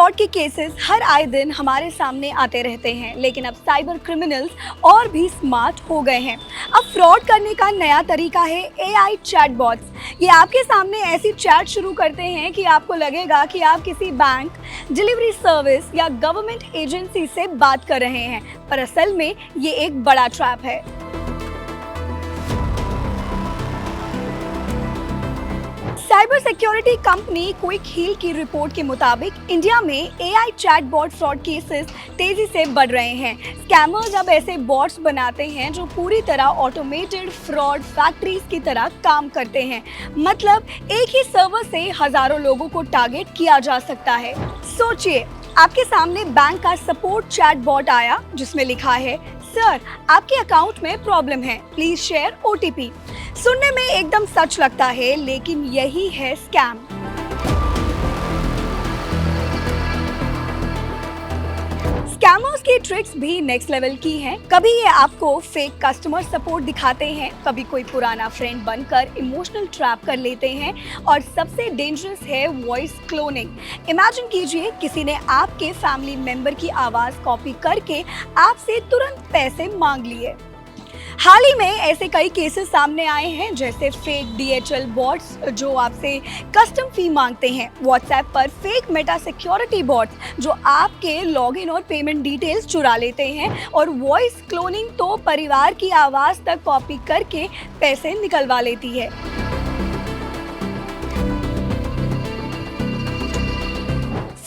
Fraud के cases हर आए दिन हमारे सामने आते रहते हैं, लेकिन अब साइबर क्रिमिनल्स और भी स्मार्ट हो गए हैं। अब फ्रॉड करने का नया तरीका है एआई चैटबॉट्स। ये आपके सामने ऐसी चैट शुरू करते हैं कि आपको लगेगा कि आप किसी बैंक, डिलीवरी सर्विस या गवर्नमेंट एजेंसी से बात कर रहे हैं, पर असल में ये एक बड़ा ट्रैप है। Cyber security company Quick Heal की रिपोर्ट के मुताबिक इंडिया में एआई चैटबॉट फ्रॉड केसेस तेजी से बढ़ रहे हैं। स्कैमर्स अब ऐसे बॉट्स बनाते हैं जो पूरी तरह ऑटोमेटेड फ्रॉड फैक्ट्रीज की तरह काम करते हैं। मतलब एक ही सर्वर से हजारों लोगों को टारगेट किया जा सकता है। सोचिए, आपके सामने बैंक का सपोर्ट चैटबॉट आया जिसमें लिखा है, सर आपके अकाउंट में प्रॉब्लम है, प्लीज शेयर ओटीपी। सुनने में एकदम सच लगता है, लेकिन यही है स्कैम। स्कैमर्स की ट्रिक्स भी नेक्स्ट लेवल की हैं। कभी ये आपको फेक कस्टमर सपोर्ट दिखाते हैं, कभी कोई पुराना फ्रेंड बनकर इमोशनल ट्रैप कर लेते हैं, और सबसे डेंजरस है वॉइस क्लोनिंग। इमेजिन कीजिए किसी ने आपके फैमिली मेंबर की आवाज कॉपी करके आपसे तुरंत पैसे मांग लिए। हाल ही में ऐसे कई केसेस सामने आए हैं, जैसे फेक डीएचएल बॉट्स जो आपसे कस्टम फी मांगते हैं, व्हाट्सएप पर फेक मेटा सिक्योरिटी बॉट्स जो आपके लॉगिन और पेमेंट डिटेल्स चुरा लेते हैं, और वॉइस क्लोनिंग तो परिवार की आवाज तक कॉपी करके पैसे निकलवा लेती है।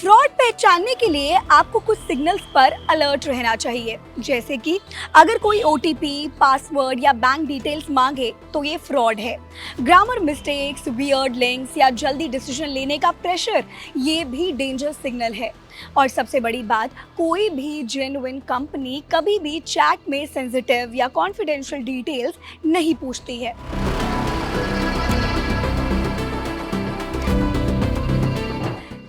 फ्रॉड पहचानने के लिए आपको कुछ सिग्नल्स पर अलर्ट रहना चाहिए, जैसे कि अगर कोई ओटीपी, पासवर्ड या बैंक डिटेल्स मांगे तो ये फ्रॉड है। ग्रामर मिस्टेक्स, वियर्ड लिंक्स या जल्दी डिसीजन लेने का प्रेशर, ये भी डेंजर सिग्नल है। और सबसे बड़ी बात, कोई भी जेन्युइन कंपनी कभी भी चैट में सेंसिटिव या कॉन्फिडेंशियल डिटेल्स नहीं पूछती है।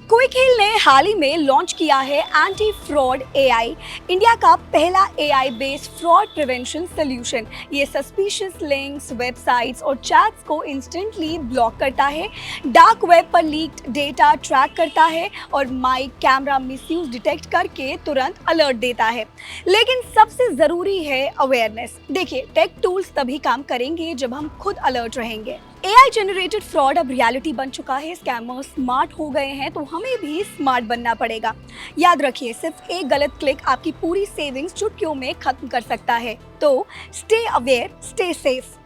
क्विक हील ने हाल ही में लॉन्च किया है एंटी फ्रॉड एआई, इंडिया का पहला AI based fraud prevention solution. ये सस्पिशियस लिंक्स, वेबसाइट्स और चैट्स को इंस्टेंटली ब्लॉक करता है, डार्क वेब पर लीक्ड डेटा ट्रैक करता है और माइक, कैमरा मिसयूज डिटेक्ट करके तुरंत अलर्ट देता है। लेकिन सबसे जरूरी है अवेयरनेस। देखिए, टेक टूल्स तभी काम करेंगे जब हम खुद अलर्ट रहेंगे। एआई जनरेटेड फ्रॉड अब रियलिटी बन चुका है। स्कैमर्स स्मार्ट हो गए हैं, तो हमें भी स्मार्ट बनना पड़ेगा। याद रखिए, सिर्फ एक गलत क्लिक आपकी पूरी सेविंग्स चुटकियों में खत्म कर सकता है। तो स्टे अवेयर, स्टे सेफ।